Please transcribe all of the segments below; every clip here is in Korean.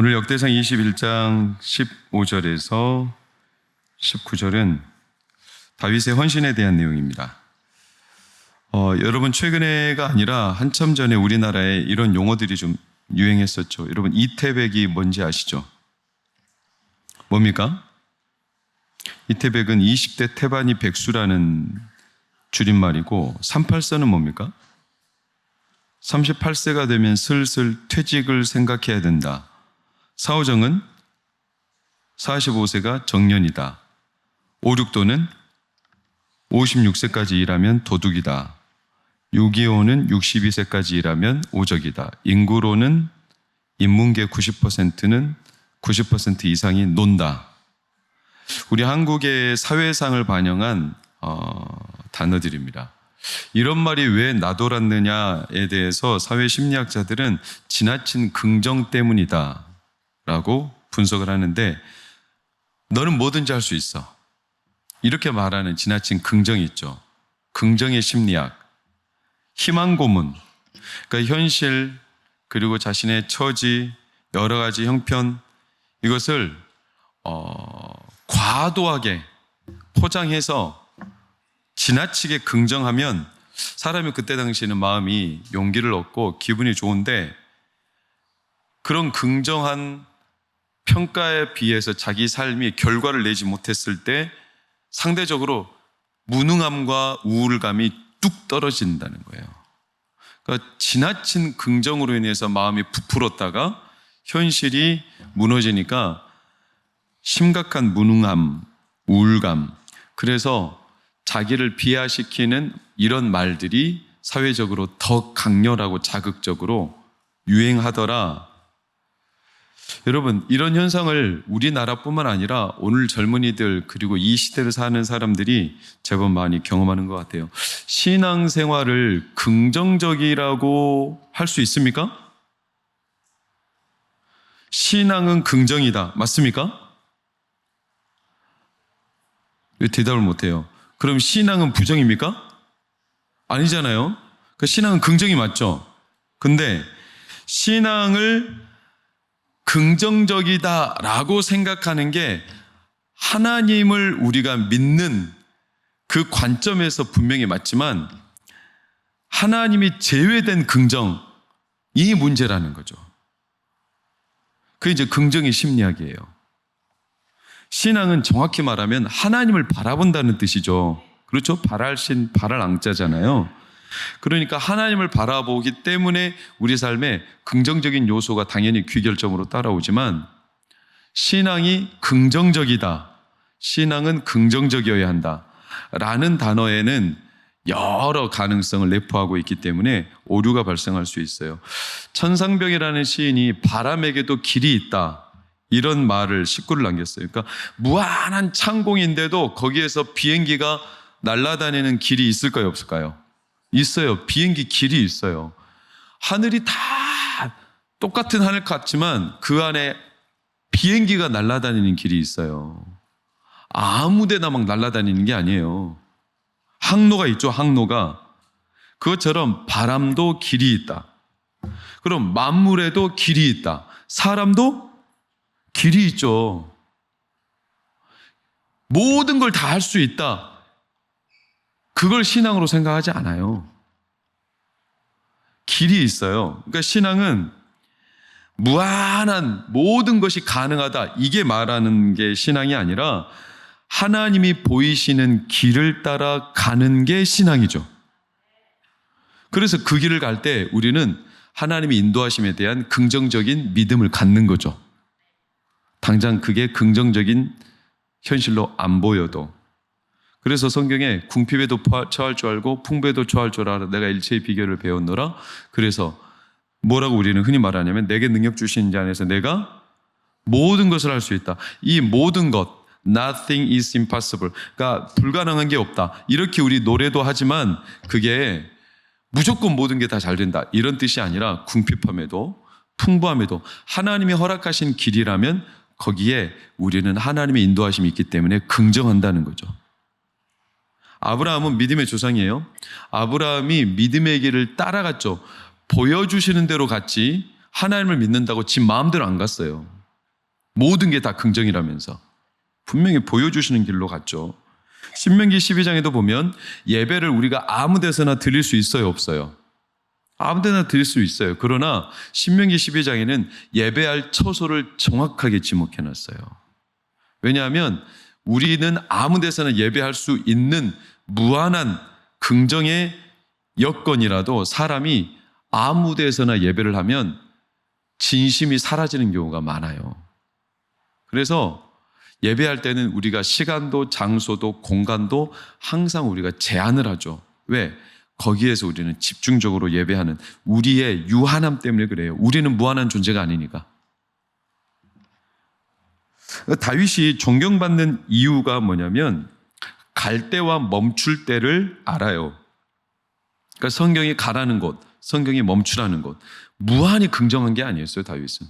오늘 역대상 21장 15절에서 19절은 다윗의 헌신에 대한 내용입니다. 여러분 최근에가 아니라 한참 전에 우리나라에 이런 용어들이 좀 유행했었죠. 여러분 이태백이 뭔지 아시죠? 뭡니까? 이태백은 20대 태반이 백수라는 줄임말이고 38선은 뭡니까? 38세가 되면 슬슬 퇴직을 생각해야 된다. 사오정은 45세가 정년이다. 5,6도는 56세까지 일하면 도둑이다. 6.25는 62세까지 일하면 오적이다. 인구로는 인문계 90%는 90% 이상이 논다. 우리 한국의 사회상을 반영한 단어들입니다. 이런 말이 왜 나돌았느냐에 대해서 사회심리학자들은 지나친 긍정 때문이다 라고 분석을 하는데, 너는 뭐든지 할 수 있어, 이렇게 말하는 지나친 긍정이 있죠. 긍정의 심리학, 희망 고문, 그러니까 현실 그리고 자신의 처지, 여러 가지 형편, 이것을 과도하게 포장해서 지나치게 긍정하면 사람이 그때 당시에는 마음이 용기를 얻고 기분이 좋은데, 그런 긍정한 평가에 비해서 자기 삶이 결과를 내지 못했을 때 상대적으로 무능함과 우울감이 뚝 떨어진다는 거예요. 그러니까 지나친 긍정으로 인해서 마음이 부풀었다가 현실이 무너지니까 심각한 무능함, 우울감, 그래서 자기를 비하시키는 이런 말들이 사회적으로 더 강렬하고 자극적으로 유행하더라. 여러분, 이런 현상을 우리나라뿐만 아니라 오늘 젊은이들 그리고 이 시대를 사는 사람들이 제법 많이 경험하는 것 같아요. 신앙생활을 긍정적이라고 할 수 있습니까? 신앙은 긍정이다. 맞습니까? 왜 대답을 못해요? 그럼 신앙은 부정입니까? 아니잖아요. 그러니까 신앙은 긍정이 맞죠. 근데 신앙을 긍정적이다라고 생각하는 게 하나님을 우리가 믿는 그 관점에서 분명히 맞지만, 하나님이 제외된 긍정, 이 문제라는 거죠. 그게 이제 긍정의 심리학이에요. 신앙은 정확히 말하면 하나님을 바라본다는 뜻이죠. 그렇죠? 바랄신, 바랄 앙자잖아요. 그러니까 하나님을 바라보기 때문에 우리 삶에 긍정적인 요소가 당연히 귀결점으로 따라오지만, 신앙이 긍정적이다, 신앙은 긍정적이어야 한다 라는 단어에는 여러 가능성을 내포하고 있기 때문에 오류가 발생할 수 있어요. 천상병이라는 시인이 바람에게도 길이 있다, 이런 말을 식구를 남겼어요. 그러니까 무한한 창공인데도 거기에서 비행기가 날아다니는 길이 있을까요, 없을까요? 있어요. 비행기 길이 있어요. 하늘이 다 똑같은 하늘 같지만 그 안에 비행기가 날아다니는 길이 있어요. 아무 데나 막 날아다니는 게 아니에요. 항로가 있죠, 항로가. 그것처럼 바람도 길이 있다. 그럼 만물에도 길이 있다. 사람도 길이 있죠. 모든 걸 다 할 수 있다. 그걸 신앙으로 생각하지 않아요. 길이 있어요. 그러니까 신앙은 무한한 모든 것이 가능하다, 이게 말하는 게 신앙이 아니라 하나님이 보이시는 길을 따라 가는 게 신앙이죠. 그래서 그 길을 갈 때 우리는 하나님의 인도하심에 대한 긍정적인 믿음을 갖는 거죠. 당장 그게 긍정적인 현실로 안 보여도. 그래서 성경에 궁핍에도 처할 줄 알고 풍부에도 처할 줄 알아 내가 일체의 비결을 배웠노라. 그래서 뭐라고 우리는 흔히 말하냐면, 내게 능력 주신 자 안에서 내가 모든 것을 할 수 있다. 이 모든 것, nothing is impossible, 그러니까 불가능한 게 없다, 이렇게 우리 노래도 하지만 그게 무조건 모든 게 다 잘 된다, 이런 뜻이 아니라 궁핍함에도 풍부함에도 하나님이 허락하신 길이라면 거기에 우리는 하나님의 인도하심이 있기 때문에 긍정한다는 거죠. 아브라함은 믿음의 조상이에요. 아브라함이 믿음의 길을 따라갔죠. 보여주시는 대로 갔지 하나님을 믿는다고 지 마음대로 안 갔어요. 모든 게 다 긍정이라면서 분명히 보여주시는 길로 갔죠. 신명기 12장에도 보면 예배를 우리가 아무 데서나 드릴 수 있어요, 없어요? 아무 데나 드릴 수 있어요. 그러나 신명기 12장에는 예배할 처소를 정확하게 지목해놨어요. 왜냐하면 우리는 아무 데서나 예배할 수 있는 무한한 긍정의 여건이라도 사람이 아무 데서나 예배를 하면 진심이 사라지는 경우가 많아요. 그래서 예배할 때는 우리가 시간도 장소도 공간도 항상 우리가 제한을 하죠. 왜? 거기에서 우리는 집중적으로 예배하는 우리의 유한함 때문에 그래요. 우리는 무한한 존재가 아니니까. 다윗이 존경받는 이유가 뭐냐면 갈 때와 멈출 때를 알아요. 그러니까 성경이 가라는 곳, 성경이 멈추라는 곳, 무한히 긍정한 게 아니었어요. 다윗은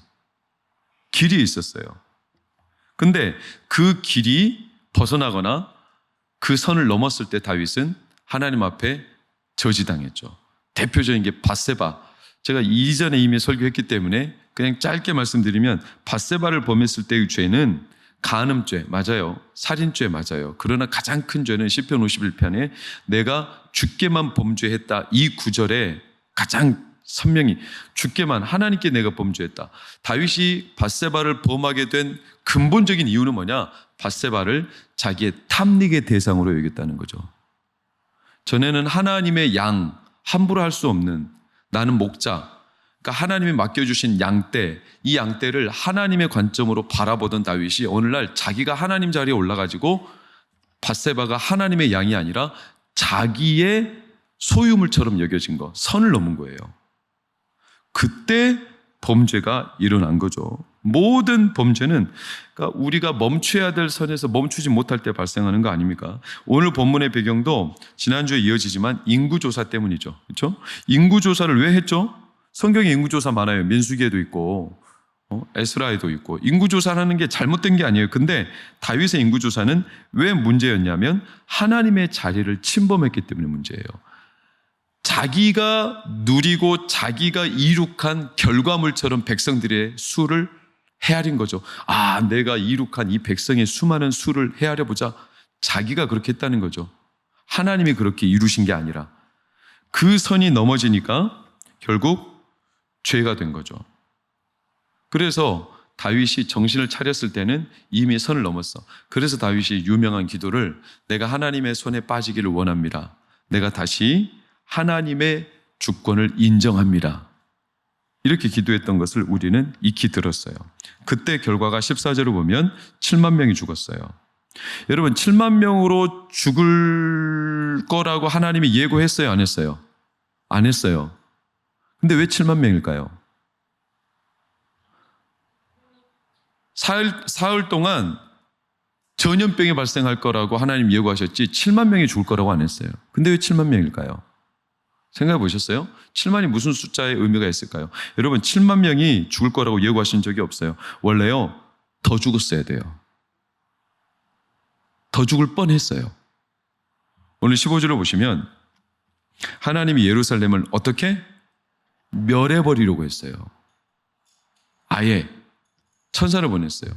길이 있었어요. 근데 그 길이 벗어나거나 그 선을 넘었을 때 다윗은 하나님 앞에 저지당했죠. 대표적인 게 밧세바. 제가 이전에 이미 설교했기 때문에 그냥 짧게 말씀드리면 밧세바를 범했을 때의 죄는 간음죄 맞아요. 살인죄 맞아요. 그러나 가장 큰 죄는 시편 51편에 내가 주께만 범죄했다. 이 구절에 가장 선명히 주께만 하나님께 내가 범죄했다. 다윗이 밧세바를 범하게 된 근본적인 이유는 뭐냐? 밧세바를 자기의 탐닉의 대상으로 여겼다는 거죠. 전에는 하나님의 양, 함부로 할 수 없는 나는 목자, 그러니까 하나님이 맡겨주신 양떼, 이 양떼를 하나님의 관점으로 바라보던 다윗이 오늘날 자기가 하나님 자리에 올라가지고 밧세바가 하나님의 양이 아니라 자기의 소유물처럼 여겨진 거, 선을 넘은 거예요. 그때 범죄가 일어난 거죠. 모든 범죄는 그러니까 우리가 멈춰야 될 선에서 멈추지 못할 때 발생하는 거 아닙니까? 오늘 본문의 배경도 지난주에 이어지지만 인구조사 때문이죠. 그렇죠? 인구조사를 왜 했죠? 성경에 인구조사 많아요. 민수기에도 있고 에스라에도 있고. 인구조사라는 게 잘못된 게 아니에요. 근데 다윗의 인구조사는 왜 문제였냐면 하나님의 자리를 침범했기 때문에 문제예요. 자기가 누리고 자기가 이룩한 결과물처럼 백성들의 수를 헤아린 거죠. 아, 내가 이룩한 이 백성의 수많은 수를 헤아려 보자. 자기가 그렇게 했다는 거죠. 하나님이 그렇게 이루신 게 아니라. 그 선이 넘어지니까 결국 죄가 된 거죠. 그래서 다윗이 정신을 차렸을 때는 이미 선을 넘었어. 그래서 다윗이 유명한 기도를 내가 하나님의 손에 빠지기를 원합니다. 내가 다시 하나님의 주권을 인정합니다. 이렇게 기도했던 것을 우리는 익히 들었어요. 그때 결과가 14절을 보면 7만 명이 죽었어요. 여러분 7만 명으로 죽을 거라고 하나님이 예고했어요? 안 했어요? 안 했어요. 근데 왜 7만 명일까요? 사흘 동안 전염병이 발생할 거라고 하나님 예고하셨지 7만 명이 죽을 거라고 안 했어요. 근데 왜 7만 명일까요? 생각해 보셨어요? 7만이 무슨 숫자의 의미가 있을까요? 여러분 7만 명이 죽을 거라고 예고하신 적이 없어요. 원래요 더 죽었어야 돼요. 더 죽을 뻔했어요. 오늘 15절을 보시면 하나님이 예루살렘을 어떻게? 멸해버리려고 했어요. 아예 천사를 보냈어요.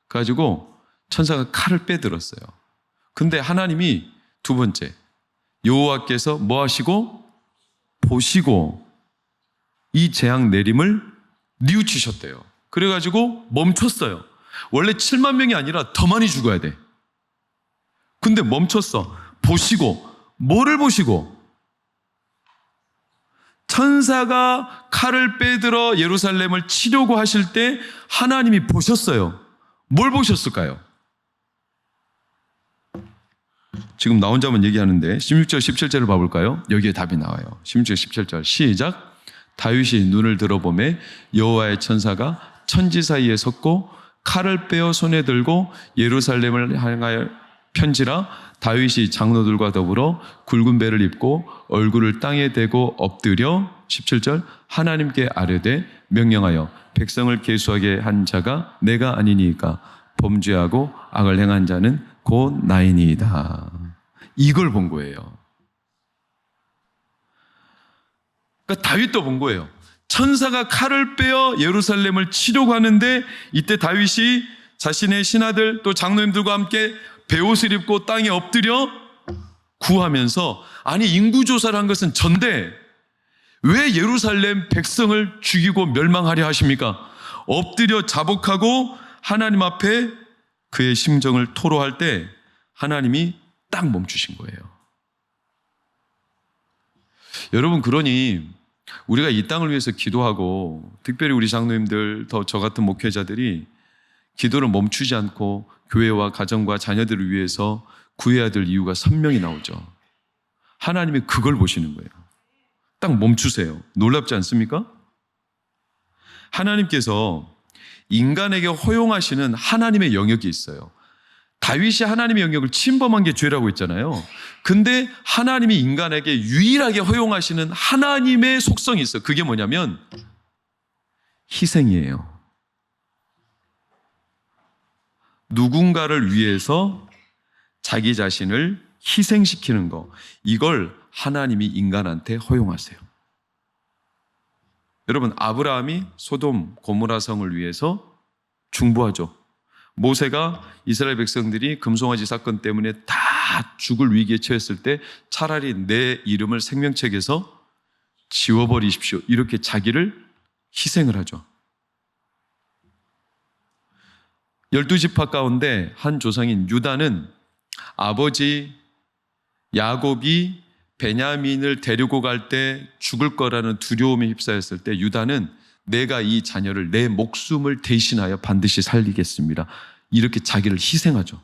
그래가지고 천사가 칼을 빼들었어요. 근데 하나님이 두 번째 여호와께서 뭐 하시고? 보시고 이 재앙 내림을 뉘우치셨대요. 그래가지고 멈췄어요. 원래 7만 명이 아니라 더 많이 죽어야 돼. 근데 멈췄어. 보시고 뭐를 보시고? 천사가 칼을 빼들어 예루살렘을 치려고 하실 때 하나님이 보셨어요. 뭘 보셨을까요? 지금 나 혼자만 얘기하는데 16절 17절을 봐볼까요? 여기에 답이 나와요. 16절 17절 시작. 다윗이 눈을 들어보매 여호와의 천사가 천지 사이에 섰고 칼을 빼어 손에 들고 예루살렘을 향하여 편지라. 다윗이 장로들과 더불어 굵은 배를 입고 얼굴을 땅에 대고 엎드려 17절 하나님께 아뢰되 명령하여 백성을 계수하게 한 자가 내가 아니니까 범죄하고 악을 행한 자는 곧 나이니이다. 이걸 본 거예요. 그러니까 다윗도 본 거예요. 천사가 칼을 빼어 예루살렘을 치려고 하는데 이때 다윗이 자신의 신하들 또 장로님들과 함께 베옷을 입고 땅에 엎드려 구하면서, 아니 인구조사를 한 것은 전데 왜 예루살렘 백성을 죽이고 멸망하려 하십니까? 엎드려 자복하고 하나님 앞에 그의 심정을 토로할 때 하나님이 딱 멈추신 거예요. 여러분, 그러니 우리가 이 땅을 위해서 기도하고, 특별히 우리 장로님들, 더 저 같은 목회자들이 기도를 멈추지 않고 교회와 가정과 자녀들을 위해서 구해야 될 이유가 선명히 나오죠. 하나님이 그걸 보시는 거예요. 딱 멈추세요. 놀랍지 않습니까? 하나님께서 인간에게 허용하시는 하나님의 영역이 있어요. 다윗이 하나님의 영역을 침범한 게 죄라고 했잖아요. 근데 하나님이 인간에게 유일하게 허용하시는 하나님의 속성이 있어요. 그게 뭐냐면 희생이에요. 누군가를 위해서 자기 자신을 희생시키는 거, 이걸 하나님이 인간한테 허용하세요. 여러분, 아브라함이 소돔 고모라 성을 위해서 중보하죠. 모세가 이스라엘 백성들이 금송아지 사건 때문에 다 죽을 위기에 처했을 때 차라리 내 이름을 생명책에서 지워버리십시오, 이렇게 자기를 희생을 하죠. 12지파 가운데 한 조상인 유다는 아버지 야곱이 베냐민을 데리고 갈 때 죽을 거라는 두려움에 휩싸였을 때 유다는 내가 이 자녀를 내 목숨을 대신하여 반드시 살리겠습니다, 이렇게 자기를 희생하죠.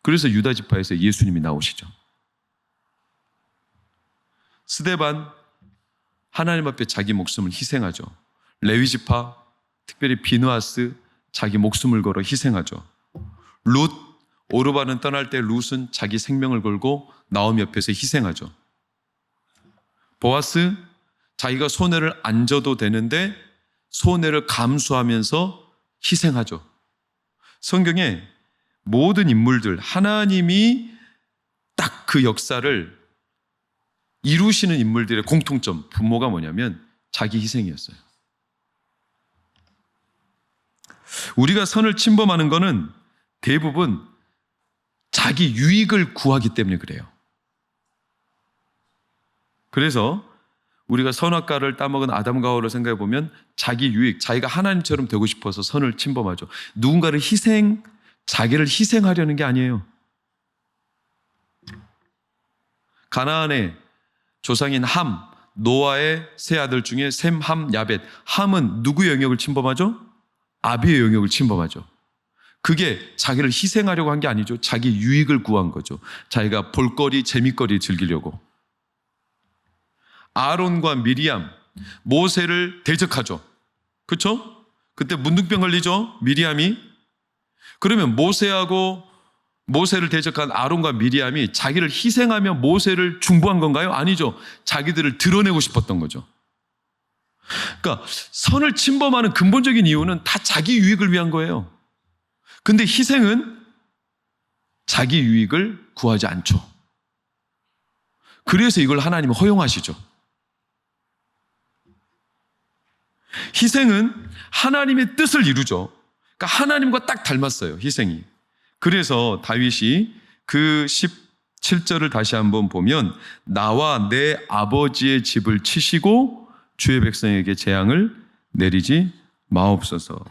그래서 유다 지파에서 예수님이 나오시죠. 스데반, 하나님 앞에 자기 목숨을 희생하죠. 레위 지파, 특별히 비느하스, 자기 목숨을 걸어 희생하죠. 룻, 오르바는 떠날 때 룻은 자기 생명을 걸고 나오미 옆에서 희생하죠. 보아스, 자기가 손해를 안 져도 되는데 손해를 감수하면서 희생하죠. 성경에 모든 인물들, 하나님이 딱 그 역사를 이루시는 인물들의 공통점, 분모가 뭐냐면 자기 희생이었어요. 우리가 선을 침범하는 것은 대부분 자기 유익을 구하기 때문에 그래요. 그래서 우리가 선악과를 따먹은 아담과 하와를 생각해 보면 자기 유익, 자기가 하나님처럼 되고 싶어서 선을 침범하죠. 누군가를 자기를 희생하려는 게 아니에요. 가나안의 조상인 함, 노아의 세 아들 중에 셈, 함, 야벳. 함은 누구의 영역을 침범하죠? 아비의 영역을 침범하죠. 그게 자기를 희생하려고 한 게 아니죠. 자기 유익을 구한 거죠. 자기가 볼거리, 재밌거리 즐기려고. 아론과 미리암, 모세를 대적하죠. 그렇죠? 그때 문둥병 걸리죠, 미리암이. 그러면 모세를 대적한 아론과 미리암이 자기를 희생하며 모세를 중보한 건가요? 아니죠. 자기들을 드러내고 싶었던 거죠. 그러니까 선을 침범하는 근본적인 이유는 다 자기 유익을 위한 거예요. 근데 희생은 자기 유익을 구하지 않죠. 그래서 이걸 하나님은 허용하시죠. 희생은 하나님의 뜻을 이루죠. 그러니까 하나님과 딱 닮았어요, 희생이. 그래서 다윗이 그 17절을 다시 한번 보면, 나와 내 아버지의 집을 치시고 주의 백성에게 재앙을 내리지 마옵소서.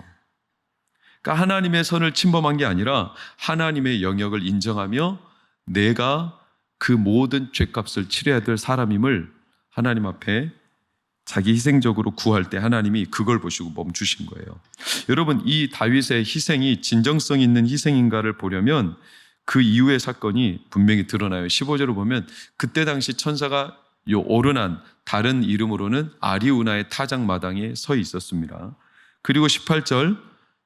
그러니까 하나님의 선을 침범한 게 아니라 하나님의 영역을 인정하며 내가 그 모든 죄값을 치러야 될 사람임을 하나님 앞에 자기 희생적으로 구할 때 하나님이 그걸 보시고 멈추신 거예요. 여러분, 이 다윗의 희생이 진정성 있는 희생인가를 보려면 그 이후의 사건이 분명히 드러나요. 15절을 보면 그때 당시 천사가 요 오르난, 다른 이름으로는 아리우나의 타작마당에 서 있었습니다. 그리고 18절,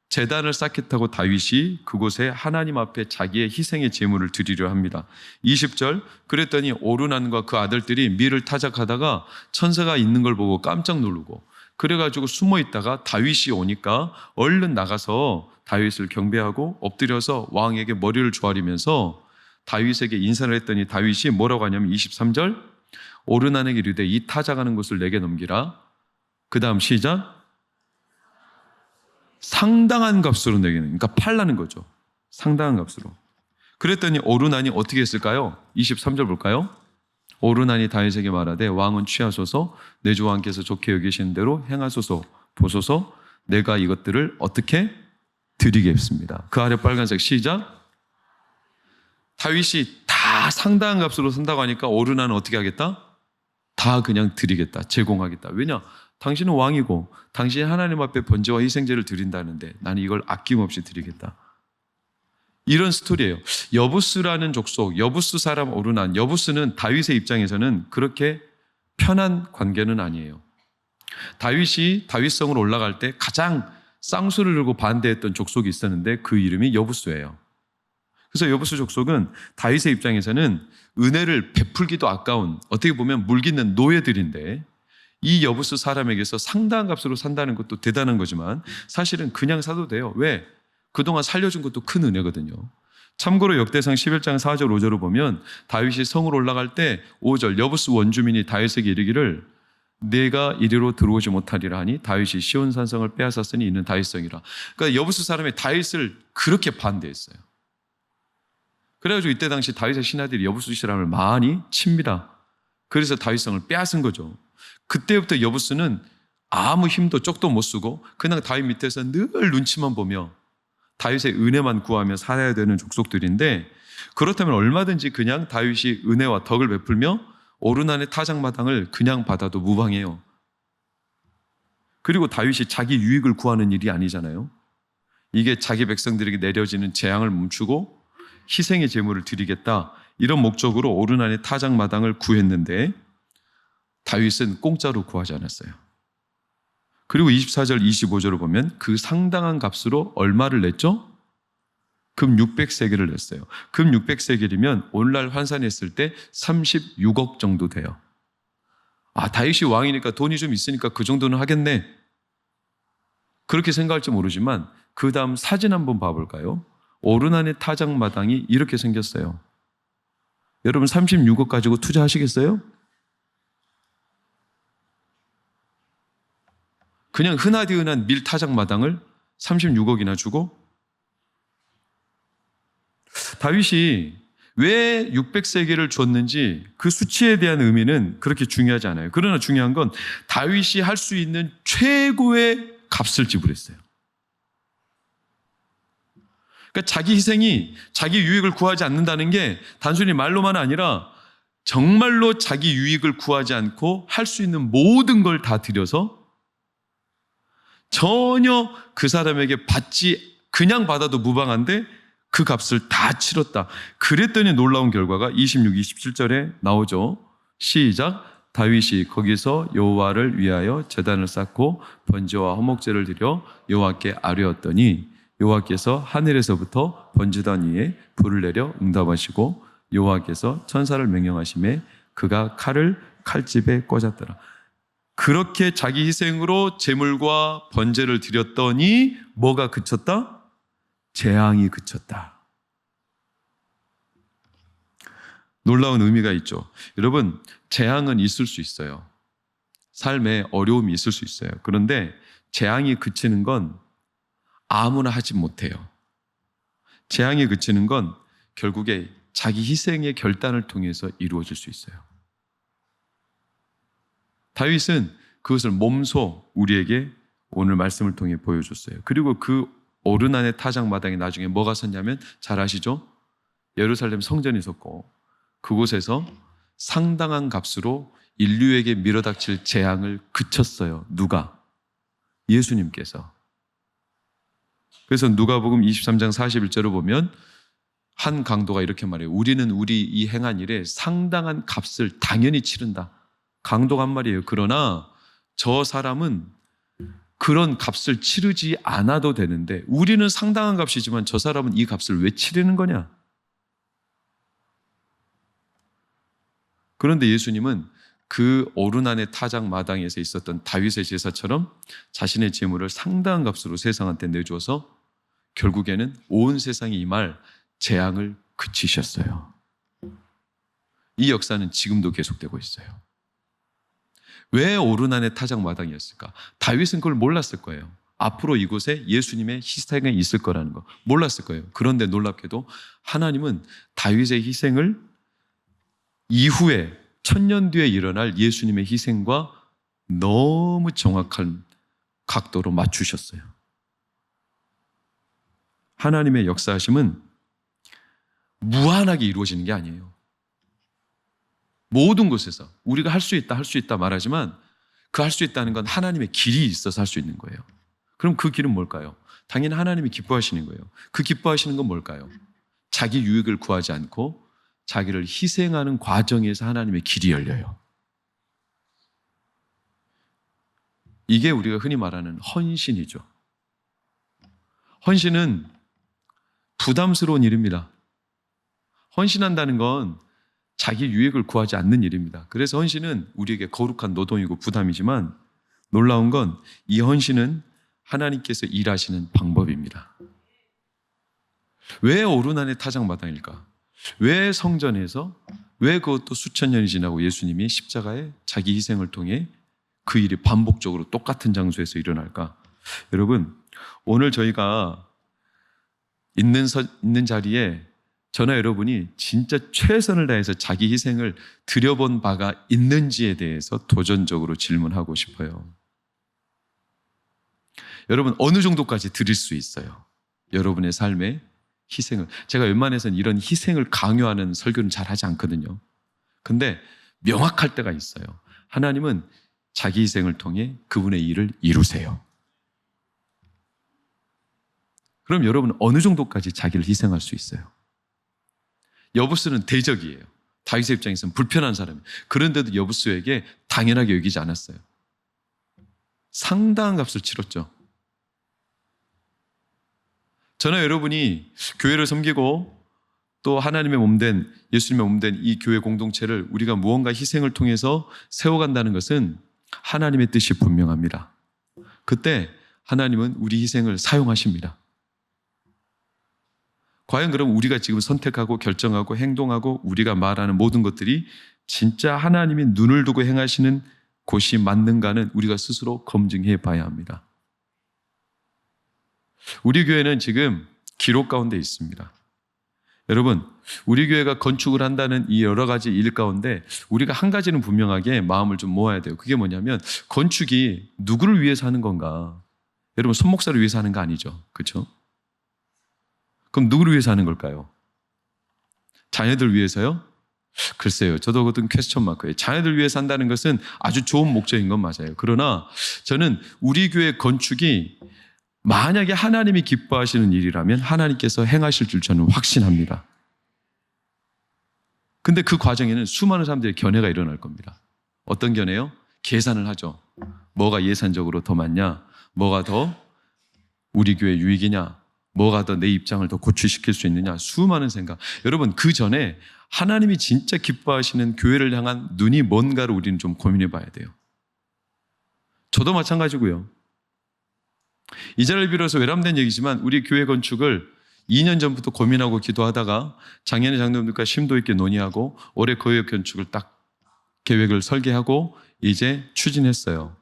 제단을 쌓겠다고 다윗이 그곳에 하나님 앞에 자기의 희생의 제물을 드리려 합니다. 20절, 그랬더니 오르난과 그 아들들이 밀을 타작하다가 천사가 있는 걸 보고 깜짝 놀라고, 그래가지고 숨어 있다가 다윗이 오니까 얼른 나가서 다윗을 경배하고 엎드려서 왕에게 머리를 조아리면서 다윗에게 인사를 했더니 다윗이 뭐라고 하냐면 23절, 오르난에게 이르되 이 타작하는 것을 내게 넘기라. 그 다음 시작. 상당한 값으로 내기는, 그러니까 팔라는 거죠. 상당한 값으로. 그랬더니 오르난이 어떻게 했을까요? 23절 볼까요? 오르난이 다윗에게 말하되 왕은 취하소서, 내 주 왕께서 좋게 여기신 대로 행하소서. 보소서, 내가 이것들을 어떻게 드리겠습니다. 그 아래 빨간색 시작. 다윗이 다 상당한 값으로 산다고 하니까 오르난은 어떻게 하겠다? 다 그냥 드리겠다, 제공하겠다. 왜냐? 당신은 왕이고 당신이 하나님 앞에 번제와 희생제를 드린다는데 나는 이걸 아낌없이 드리겠다. 이런 스토리예요. 여부스라는 족속, 여부스 사람 오르난. 여부스는 다윗의 입장에서는 그렇게 편한 관계는 아니에요. 다윗이 다윗성으로 올라갈 때 가장 쌍수를 들고 반대했던 족속이 있었는데 그 이름이 여부스예요. 그래서 여부스 족속은 다윗의 입장에서는 은혜를 베풀기도 아까운, 어떻게 보면 물깃는 노예들인데, 이 여부스 사람에게서 상당한 값으로 산다는 것도 대단한 거지만 사실은 그냥 사도 돼요. 왜? 그동안 살려준 것도 큰 은혜거든요. 참고로 역대상 11장 4절 5절을 보면 다윗이 성으로 올라갈 때 5절 여부스 원주민이 다윗에게 이르기를 내가 이리로 들어오지 못하리라 하니 다윗이 시온 산성을 빼앗았으니 이는 다윗성이라. 그러니까 여부스 사람이 다윗을 그렇게 반대했어요. 그래가지고 이때 당시 다윗의 신하들이 여부스 사람을 많이 칩니다. 그래서 다윗성을 빼앗은 거죠. 그때부터 여부스는 아무 힘도 쪽도 못 쓰고 그냥 다윗 밑에서 늘 눈치만 보며 다윗의 은혜만 구하며 살아야 되는 족속들인데, 그렇다면 얼마든지 그냥 다윗이 은혜와 덕을 베풀며 오르난의 타작마당을 그냥 받아도 무방해요. 그리고 다윗이 자기 유익을 구하는 일이 아니잖아요. 이게 자기 백성들에게 내려지는 재앙을 멈추고 희생의 제물을 드리겠다, 이런 목적으로 오르난의 타작마당을 구했는데 다윗은 공짜로 구하지 않았어요. 그리고 24절 25절을 보면 그 상당한 값으로 얼마를 냈죠? 금 600세겔을 냈어요. 금 600세겔이면 오늘날 환산했을 때 36억 정도 돼요. 아, 다윗이 왕이니까 돈이 좀 있으니까 그 정도는 하겠네, 그렇게 생각할지 모르지만 그 다음 사진 한번 봐볼까요? 오르난의 타작마당이 이렇게 생겼어요. 여러분 36억 가지고 투자하시겠어요? 그냥 흔하디흔한 밀 타작마당을 36억이나 주고. 다윗이 왜 600세겔을 줬는지 그 수치에 대한 의미는 그렇게 중요하지 않아요. 그러나 중요한 건 다윗이 할 수 있는 최고의 값을 지불했어요. 그러니까 자기 희생이 자기 유익을 구하지 않는다는 게 단순히 말로만 아니라 정말로 자기 유익을 구하지 않고 할 수 있는 모든 걸 다 들여서 전혀 그 사람에게 그냥 받아도 무방한데 그 값을 다 치렀다. 그랬더니 놀라운 결과가 26, 27절에 나오죠. 시작. 다윗이 거기서 여호와를 위하여 제단을 쌓고 번제와 화목제를 드려 여호와께 아뢰었더니 여호와께서 하늘에서부터 번제단 위에 불을 내려 응답하시고 여호와께서 천사를 명령하심에 그가 칼을 칼집에 꽂았더라. 그렇게 자기 희생으로 제물과 번제를 드렸더니 뭐가 그쳤다? 재앙이 그쳤다. 놀라운 의미가 있죠. 여러분, 재앙은 있을 수 있어요. 삶에 어려움이 있을 수 있어요. 그런데 재앙이 그치는 건 아무나 하지 못해요. 재앙이 그치는 건 결국에 자기 희생의 결단을 통해서 이루어질 수 있어요. 다윗은 그것을 몸소 우리에게 오늘 말씀을 통해 보여줬어요. 그리고 그 오르난의 타작마당에 나중에 뭐가 섰냐면 잘 아시죠? 예루살렘 성전이 섰고 그곳에서 상당한 값으로 인류에게 밀어닥칠 재앙을 그쳤어요. 누가? 예수님께서. 그래서 누가복음 23장 41절을 보면 한 강도가 이렇게 말해요. 우리는 우리 이 행한 일에 상당한 값을 당연히 치른다. 강도가 한 말이에요. 그러나 저 사람은 그런 값을 치르지 않아도 되는데 우리는 상당한 값이지만 저 사람은 이 값을 왜 치르는 거냐? 그런데 예수님은 그 오르난의 타작 마당에서 있었던 다윗의 제사처럼 자신의 재물을 상당한 값으로 세상한테 내주어서 결국에는 온 세상이 임할 재앙을 그치셨어요. 이 역사는 지금도 계속되고 있어요. 왜 오르난의 타작마당이었을까? 다윗은 그걸 몰랐을 거예요. 앞으로 이곳에 예수님의 희생이 있을 거라는 거 몰랐을 거예요. 그런데 놀랍게도 하나님은 다윗의 희생을 이후에 1000년 뒤에 일어날 예수님의 희생과 너무 정확한 각도로 맞추셨어요. 하나님의 역사하심은 무한하게 이루어지는 게 아니에요. 모든 곳에서 우리가 할 수 있다 말하지만 그 할 수 있다는 건 하나님의 길이 있어서 할 수 있는 거예요. 그럼 그 길은 뭘까요? 당연히 하나님이 기뻐하시는 거예요. 그 기뻐하시는 건 뭘까요? 자기 유익을 구하지 않고 자기를 희생하는 과정에서 하나님의 길이 열려요. 이게 우리가 흔히 말하는 헌신이죠. 헌신은 부담스러운 일입니다. 헌신한다는 건 자기 유익을 구하지 않는 일입니다. 그래서 헌신은 우리에게 거룩한 노동이고 부담이지만 놀라운 건 이 헌신은 하나님께서 일하시는 방법입니다. 왜 오르난의 타작마당일까? 왜 성전에서, 왜 그것도 수천 년이 지나고 예수님이 십자가에 자기 희생을 통해 그 일이 반복적으로 똑같은 장소에서 일어날까? 여러분, 오늘 저희가 있는 자리에 저나 여러분이 진짜 최선을 다해서 자기 희생을 드려본 바가 있는지에 대해서 도전적으로 질문하고 싶어요. 여러분, 어느 정도까지 드릴 수 있어요? 여러분의 삶에 희생을. 제가 웬만해서는 이런 희생을 강요하는 설교는 잘 하지 않거든요. 근데 명확할 때가 있어요. 하나님은 자기 희생을 통해 그분의 일을 이루세요. 그럼 여러분 어느 정도까지 자기를 희생할 수 있어요? 여부수는 대적이에요. 다윗의 입장에서는 불편한 사람이에요. 그런데도 여부수에게 당연하게 여기지 않았어요. 상당한 값을 치렀죠. 저나 여러분이 교회를 섬기고 또 하나님의 몸된, 예수님의 몸된 이 교회 공동체를 우리가 무언가 희생을 통해서 세워간다는 것은 하나님의 뜻이 분명합니다. 그때 하나님은 우리 희생을 사용하십니다. 과연 그럼 우리가 지금 선택하고 결정하고 행동하고 우리가 말하는 모든 것들이 진짜 하나님이 눈을 두고 행하시는 곳이 맞는가는 우리가 스스로 검증해 봐야 합니다. 우리 교회는 지금 기록 가운데 있습니다. 여러분, 우리 교회가 건축을 한다는 이 여러 가지 일 가운데 우리가 한 가지는 분명하게 마음을 좀 모아야 돼요. 그게 뭐냐면 건축이 누구를 위해서 하는 건가? 여러분, 손목사를 위해서 하는 거 아니죠? 그렇죠? 그럼 누구를 위해서 하는 걸까요? 자녀들 위해서요? 글쎄요. 저도 그것은 퀘스천 마크예요. 자녀들 위해서 한다는 것은 아주 좋은 목적인 건 맞아요. 그러나 저는 우리 교회 건축이 만약에 하나님이 기뻐하시는 일이라면 하나님께서 행하실 줄 저는 확신합니다. 근데 그 과정에는 수많은 사람들의 견해가 일어날 겁니다. 어떤 견해요? 계산을 하죠. 뭐가 예산적으로 더 많냐? 뭐가 더 우리 교회 유익이냐? 뭐가 더 내 입장을 더 고취시킬 수 있느냐? 수많은 생각. 여러분, 그 전에 하나님이 진짜 기뻐하시는 교회를 향한 눈이 뭔가를 우리는 좀 고민해 봐야 돼요. 저도 마찬가지고요. 이 자리를 빌어서 외람된 얘기지만 우리 교회 건축을 2년 전부터 고민하고 기도하다가 작년에 장로님들과 심도 있게 논의하고 올해 교회 건축을 딱 계획을 설계하고 이제 추진했어요.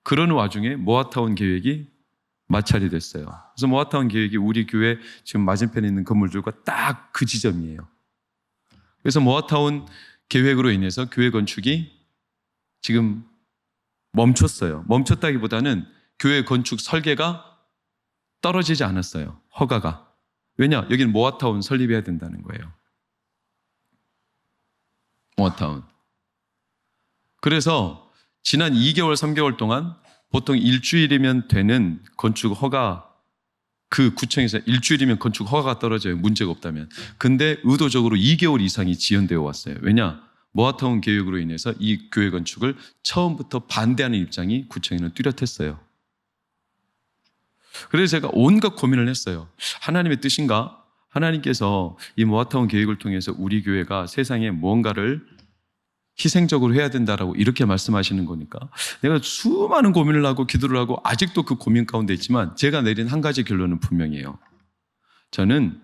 그런 와중에 모아타운 계획이 마찰이 됐어요. 그래서 모아타운 계획이 우리 교회 지금 맞은편에 있는 건물들과 딱 그 지점이에요. 그래서 모아타운 계획으로 인해서 교회 건축이 지금 멈췄어요. 멈췄다기보다는 교회 건축 설계가 떨어지지 않았어요. 허가가. 왜냐? 여기는 모아타운 설립해야 된다는 거예요. 모아타운. 그래서 지난 2개월, 3개월 동안 보통 일주일이면 되는 건축 허가, 그 구청에서 일주일이면 건축 허가가 떨어져요. 문제가 없다면. 근데 의도적으로 2개월 이상이 지연되어 왔어요. 왜냐? 모아타운 계획으로 인해서 이 교회 건축을 처음부터 반대하는 입장이 구청에는 뚜렷했어요. 그래서 제가 온갖 고민을 했어요. 하나님의 뜻인가? 하나님께서 이 모아타운 계획을 통해서 우리 교회가 세상에 무언가를 희생적으로 해야 된다라고 이렇게 말씀하시는 거니까 내가 수많은 고민을 하고 기도를 하고 아직도 그 고민 가운데 있지만 제가 내린 한 가지 결론은 분명해요. 저는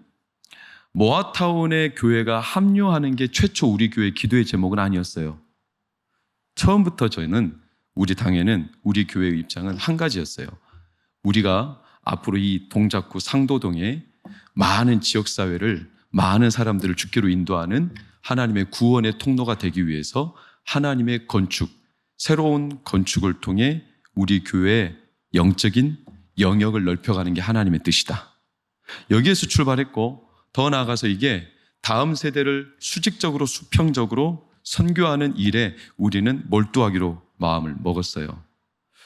모아타운의 교회가 합류하는 게 최초 우리 교회 기도의 제목은 아니었어요. 처음부터 저희는 우리 당회는, 우리 교회의 입장은 한 가지였어요. 우리가 앞으로 이 동작구 상도동에 많은 지역사회를, 많은 사람들을 주께로 인도하는 하나님의 구원의 통로가 되기 위해서 하나님의 건축, 새로운 건축을 통해 우리 교회의 영적인 영역을 넓혀가는 게 하나님의 뜻이다. 여기에서 출발했고, 더 나아가서 이게 다음 세대를 수직적으로, 수평적으로 선교하는 일에 우리는 몰두하기로 마음을 먹었어요.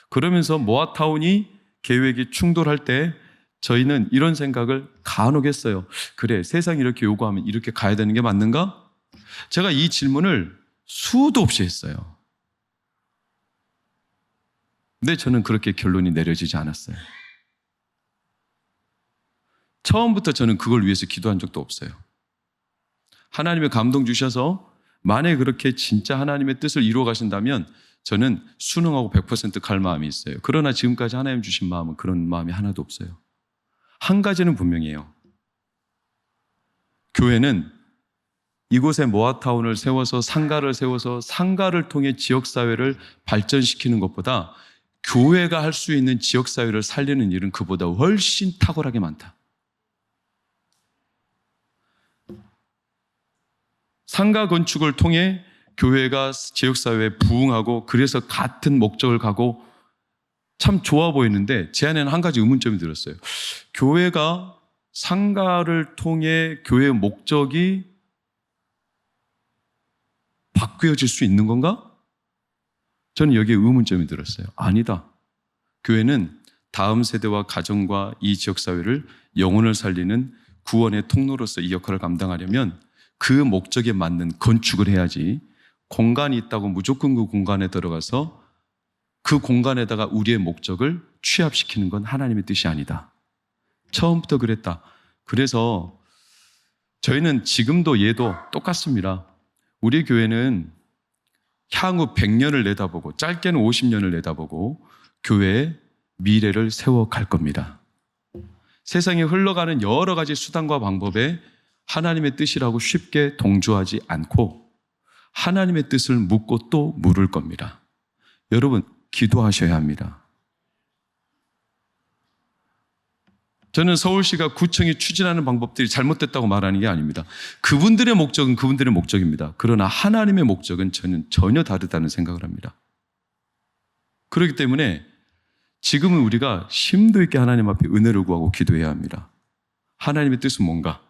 그러면서 모아타운이 계획이 충돌할 때 저희는 이런 생각을 간혹 했어요. 그래, 세상이 이렇게 요구하면 이렇게 가야 되는 게 맞는가? 제가 이 질문을 수도 없이 했어요. 근데 저는 그렇게 결론이 내려지지 않았어요. 처음부터 저는 그걸 위해서 기도한 적도 없어요. 하나님의 감동 주셔서 만약에 그렇게 진짜 하나님의 뜻을 이루어 가신다면 저는 순응하고 100% 갈 마음이 있어요. 그러나 지금까지 하나님 주신 마음은 그런 마음이 하나도 없어요. 한 가지는 분명해요. 교회는 이곳에 모아타운을 세워서 상가를 세워서 상가를 통해 지역사회를 발전시키는 것보다 교회가 할 수 있는 지역사회를 살리는 일은 그보다 훨씬 탁월하게 많다. 상가 건축을 통해 교회가 지역사회에 부응하고 그래서 같은 목적을 가고 참 좋아 보이는데 제 안에는 한 가지 의문점이 들었어요. 교회가 상가를 통해 교회의 목적이 바뀌어질 수 있는 건가? 저는 여기에 의문점이 들었어요. 아니다. 교회는 다음 세대와 가정과 이 지역사회를 영혼을 살리는 구원의 통로로서 이 역할을 감당하려면 그 목적에 맞는 건축을 해야지, 공간이 있다고 무조건 그 공간에 들어가서 그 공간에다가 우리의 목적을 취합시키는 건 하나님의 뜻이 아니다. 처음부터 그랬다. 그래서 저희는 지금도 얘도 똑같습니다. 우리 교회는 향후 100년을 내다보고 짧게는 50년을 내다보고 교회의 미래를 세워갈 겁니다. 세상에 흘러가는 여러 가지 수단과 방법에 하나님의 뜻이라고 쉽게 동조하지 않고 하나님의 뜻을 묻고 또 물을 겁니다. 여러분, 기도하셔야 합니다. 저는 서울시가 구청이 추진하는 방법들이 잘못됐다고 말하는 게 아닙니다. 그분들의 목적은 그분들의 목적입니다. 그러나 하나님의 목적은 저는 전혀 다르다는 생각을 합니다. 그렇기 때문에 지금은 우리가 심도 있게 하나님 앞에 은혜를 구하고 기도해야 합니다. 하나님의 뜻은 뭔가?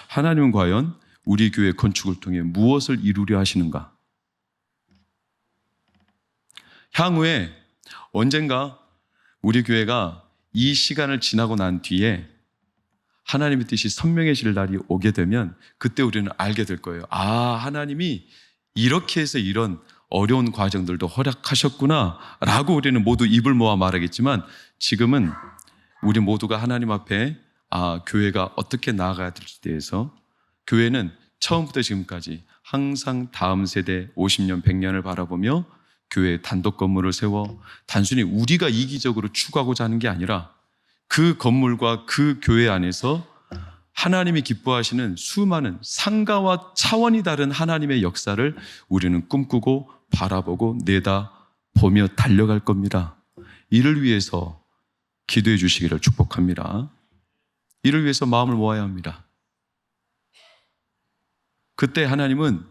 하나님은 과연 우리 교회 건축을 통해 무엇을 이루려 하시는가? 향후에 언젠가 우리 교회가 이 시간을 지나고 난 뒤에 하나님의 뜻이 선명해질 날이 오게 되면 그때 우리는 알게 될 거예요. 아, 하나님이 이렇게 해서 이런 어려운 과정들도 허락하셨구나 라고 우리는 모두 입을 모아 말하겠지만, 지금은 우리 모두가 하나님 앞에 교회가 어떻게 나아가야 될지에 대해서, 교회는 처음부터 지금까지 항상 다음 세대 50년, 100년을 바라보며 교회 단독 건물을 세워 단순히 우리가 이기적으로 추구하고자 하는 게 아니라 그 건물과 그 교회 안에서 하나님이 기뻐하시는 수많은 상가와 차원이 다른 하나님의 역사를 우리는 꿈꾸고 바라보고 내다보며 달려갈 겁니다. 이를 위해서 기도해 주시기를 축복합니다. 이를 위해서 마음을 모아야 합니다. 그때 하나님은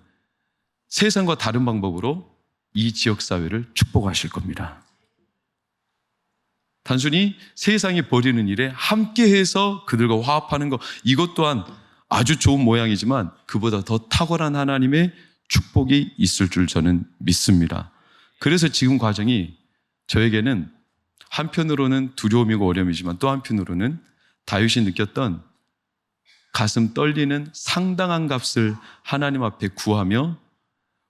세상과 다른 방법으로 이 지역사회를 축복하실 겁니다. 단순히 세상이 벌이는 일에 함께해서 그들과 화합하는 것, 이것 또한 아주 좋은 모양이지만 그보다 더 탁월한 하나님의 축복이 있을 줄 저는 믿습니다. 그래서 지금 과정이 저에게는 한편으로는 두려움이고 어려움이지만 또 한편으로는 다윗이 느꼈던 가슴 떨리는 상당한 값을 하나님 앞에 구하며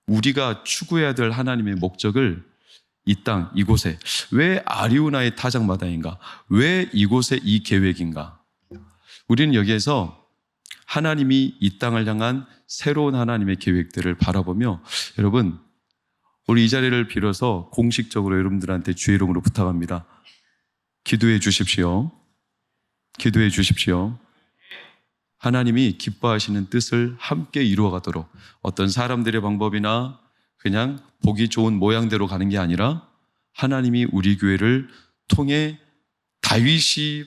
우리가 추구해야 될 하나님의 목적을 이 땅, 이곳에, 왜 아리우나의 타작마당인가? 왜 이곳에 이 계획인가? 우리는 여기에서 하나님이 이 땅을 향한 새로운 하나님의 계획들을 바라보며, 여러분, 우리 이 자리를 빌어서 공식적으로 여러분들한테 주의 이름으로 부탁합니다. 기도해 주십시오. 기도해 주십시오. 하나님이 기뻐하시는 뜻을 함께 이루어가도록 어떤 사람들의 방법이나 그냥 보기 좋은 모양대로 가는 게 아니라 하나님이 우리 교회를 통해 다윗이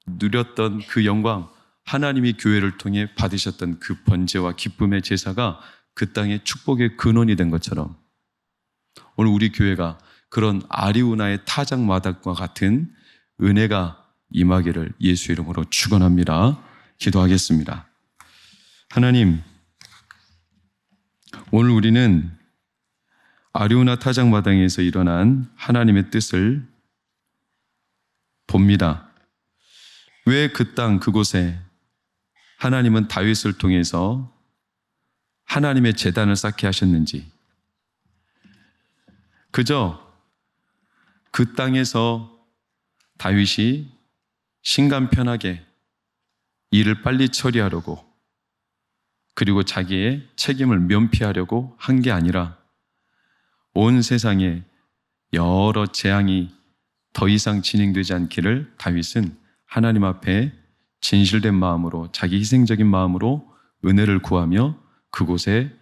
누렸던 그 영광, 하나님이 교회를 통해 받으셨던 그 번제와 기쁨의 제사가 그 땅의 축복의 근원이 된 것처럼 오늘 우리 교회가 그런 아리우나의 타작마당과 같은 은혜가 임하기를 예수 이름으로 축원합니다. 기도하겠습니다. 하나님, 오늘 우리는 아리우나 타작마당에서 일어난 하나님의 뜻을 봅니다. 왜 그 땅 그곳에 하나님은 다윗을 통해서 하나님의 제단을 쌓게 하셨는지, 그저 그 땅에서 다윗이 신간편하게 일을 빨리 처리하려고 그리고 자기의 책임을 면피하려고 한 게 아니라 온 세상에 여러 재앙이 더 이상 진행되지 않기를 다윗은 하나님 앞에 진실된 마음으로, 자기 희생적인 마음으로 은혜를 구하며 그곳에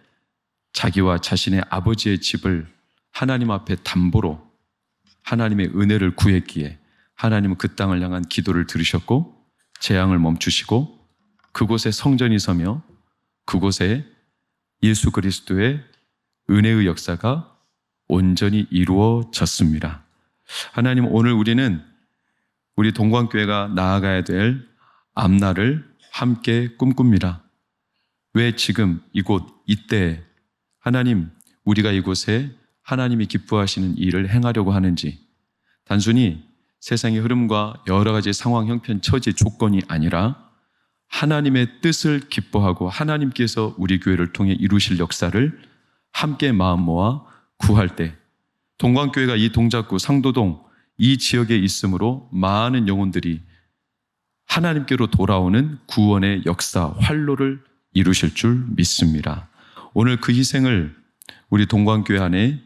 자기와 자신의 아버지의 집을 하나님 앞에 담보로 하나님의 은혜를 구했기에 하나님은 그 땅을 향한 기도를 들으셨고 재앙을 멈추시고 그곳에 성전이 서며 그곳에 예수 그리스도의 은혜의 역사가 온전히 이루어졌습니다. 하나님, 오늘 우리는 우리 동광교회가 나아가야 될 앞날을 함께 꿈꿉니다. 왜 지금 이곳 이때 하나님, 우리가 이곳에 하나님이 기뻐하시는 일을 행하려고 하는지, 단순히 세상의 흐름과 여러 가지 상황, 형편, 처지, 조건이 아니라 하나님의 뜻을 기뻐하고 하나님께서 우리 교회를 통해 이루실 역사를 함께 마음 모아 구할 때, 동광교회가 이 동작구 상도동 이 지역에 있으므로 많은 영혼들이 하나님께로 돌아오는 구원의 역사, 활로를 이루실 줄 믿습니다. 오늘 그 희생을 우리 동광교회 안에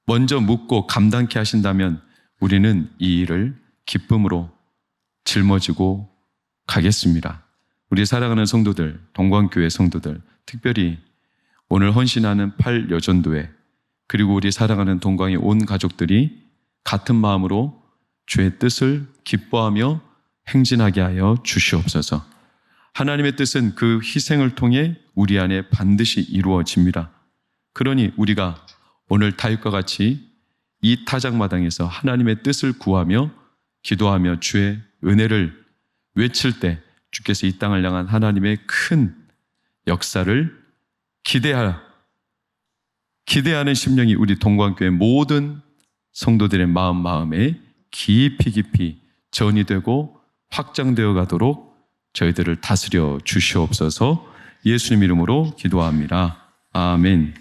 먼저 묻고 감당케 하신다면 우리는 이 일을 기쁨으로 짊어지고 가겠습니다. 우리 사랑하는 성도들, 동광교회 성도들, 특별히 오늘 헌신하는 8여전도회, 그리고 우리 사랑하는 동광의 온 가족들이 같은 마음으로 주의 뜻을 기뻐하며 행진하게 하여 주시옵소서. 하나님의 뜻은 그 희생을 통해 우리 안에 반드시 이루어집니다. 그러니 우리가 오늘 다윗과 같이 이 타작마당에서 하나님의 뜻을 구하며 기도하며 주의 은혜를 외칠 때 주께서 이 땅을 향한 하나님의 큰 역사를 기대하는 심령이 우리 동광교회 모든 성도들의 마음에 깊이 전이 되고 확장되어 가도록 저희들을 다스려 주시옵소서. 예수님 이름으로 기도합니다. 아멘.